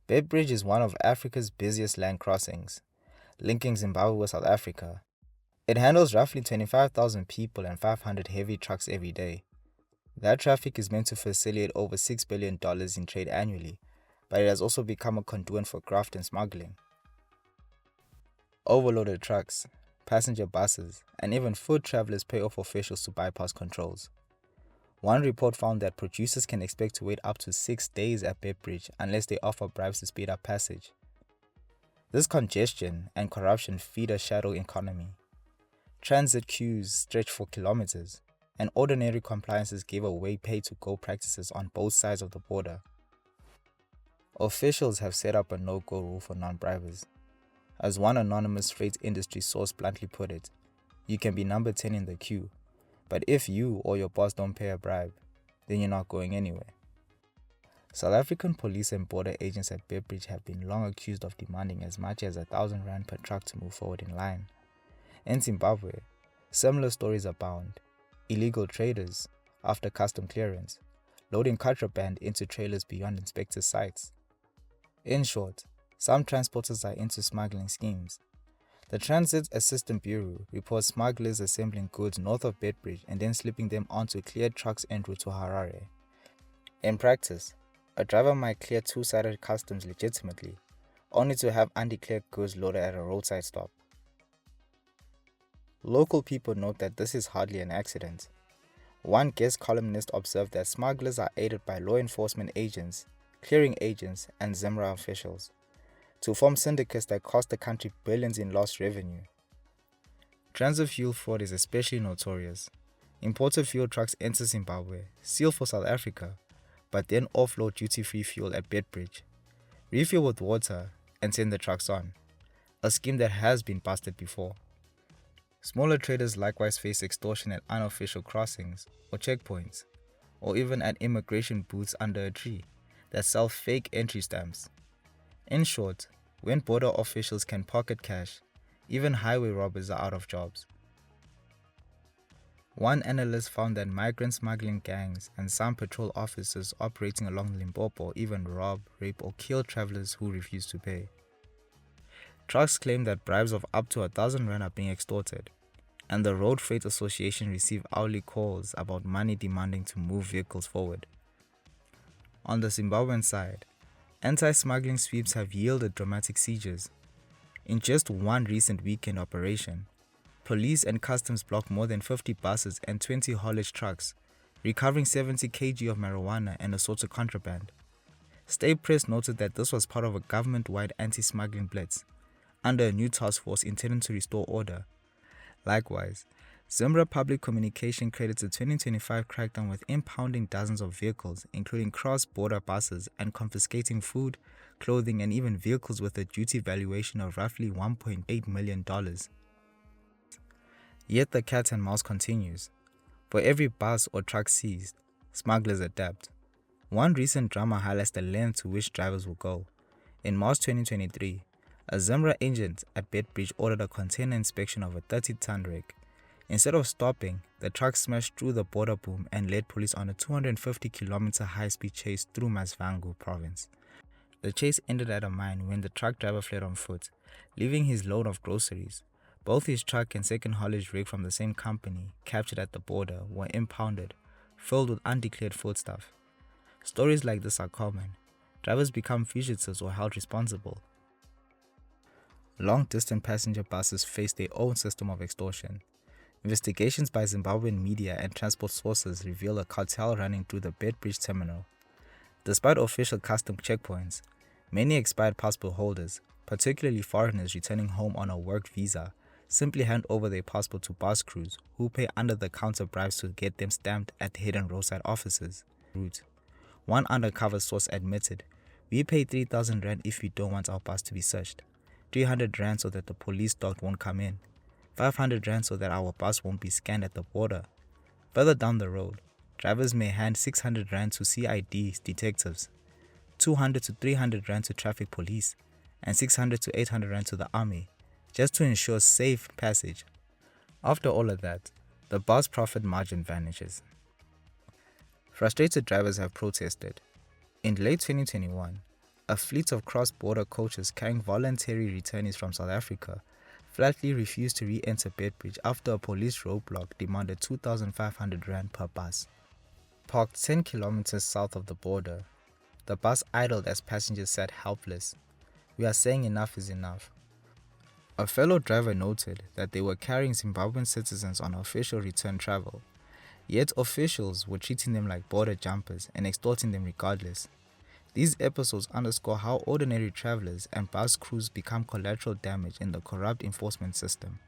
Beitbridge is one of Africa's busiest land crossings, linking Zimbabwe with South Africa. It handles roughly 25,000 people and 500 heavy trucks every day. That traffic is meant to facilitate over $6 billion in trade annually, but it has also become a conduit for graft and smuggling. Overloaded trucks, passenger buses, and even foot travelers pay off officials to bypass controls. One report found that producers can expect to wait up to 6 days at Beitbridge unless they offer bribes to speed up passage. This congestion and corruption feed a shadow economy. Transit queues stretch for kilometers, and ordinary compliances give away pay-to-go practices on both sides of the border. Officials have set up a no-go rule for non-bribers. As one anonymous freight industry source bluntly put it, you can be number 10 in the queue, but if you or your boss don't pay a bribe, then you're not going anywhere. South African police and border agents at Beitbridge have been long accused of demanding as much as R1,000 per truck to move forward in line. In Zimbabwe, similar stories abound. Illegal traders, after custom clearance, loading contraband into trailers beyond inspectors' sights. In short, some transporters are into smuggling schemes. The Transit Assistance Bureau reports smugglers assembling goods north of Beitbridge and then slipping them onto cleared trucks en route to Harare. In practice, a driver might clear two-sided customs legitimately, only to have undeclared goods loaded at a roadside stop. Local people note that this is hardly an accident. One guest columnist observed that smugglers are aided by law enforcement agents, clearing agents, and ZIMRA officials to form syndicates that cost the country billions in lost revenue. Transit fuel fraud is especially notorious. Imported fuel trucks enter Zimbabwe, seal for South Africa, but then offload duty-free fuel at Beitbridge, refuel with water, and send the trucks on, a scheme that has been busted before. Smaller traders likewise face extortion at unofficial crossings or checkpoints, or even at immigration booths under a tree that sell fake entry stamps. In short, when border officials can pocket cash, even highway robbers are out of jobs. One analyst found that migrant smuggling gangs and some patrol officers operating along Limpopo even rob, rape, or kill travelers who refuse to pay. Trucks claim that bribes of up to R1,000 are being extorted, and the Road Freight Association receive hourly calls about money demanding to move vehicles forward. On the Zimbabwean side, anti-smuggling sweeps have yielded dramatic seizures. In just one recent weekend operation, police and customs blocked more than 50 buses and 20 haulage trucks, recovering 70 kg of marijuana and assorted contraband. State press noted that this was part of a government-wide anti-smuggling blitz, under a new task force intended to restore order. Likewise, ZIMRA Public Communication credits the 2025 crackdown with impounding dozens of vehicles, including cross-border buses, and confiscating food, clothing, and even vehicles with a duty valuation of roughly $1.8 million. Yet the cat and mouse continues. For every bus or truck seized, smugglers adapt. One recent drama highlights the length to which drivers will go. In March 2023, a ZIMRA agent at Beitbridge ordered a container inspection of a 30-ton rig. Instead of stopping, the truck smashed through the border boom and led police on a 250-kilometer high-speed chase through Masvangu province. The chase ended at a mine when the truck driver fled on foot, leaving his load of groceries. Both his truck and second haulage rig from the same company, captured at the border, were impounded, filled with undeclared foodstuff. Stories like this are common. Drivers become fugitives or held responsible. Long-distance passenger buses face their own system of extortion. Investigations by Zimbabwean media and transport sources reveal a cartel running through the Beitbridge terminal. Despite official custom checkpoints, many expired passport holders, particularly foreigners returning home on a work visa, simply hand over their passport to bus crews who pay under-the-counter bribes to get them stamped at hidden roadside offices. One undercover source admitted, "We pay R3,000 if we don't want our bus to be searched. R300 so that the police dog won't come in. R500 so that our bus won't be scanned at the border." Further down the road, drivers may hand R600 to CID detectives, R200 to R300 to traffic police, and R600 to R800 to the army, just to ensure safe passage. After all of that, the bus profit margin vanishes. Frustrated drivers have protested. In late 2021, A fleet of cross-border coaches carrying voluntary returnees from South Africa flatly refused to re-enter Beitbridge after a police roadblock demanded 2,500 rand per bus. Parked 10 kilometers south of the border, the bus idled as passengers sat helpless. "We are saying enough is enough." A fellow driver noted that they were carrying Zimbabwean citizens on official return travel, yet officials were treating them like border jumpers and extorting them regardless. These episodes underscore how ordinary travelers and bus crews become collateral damage in the corrupt enforcement system.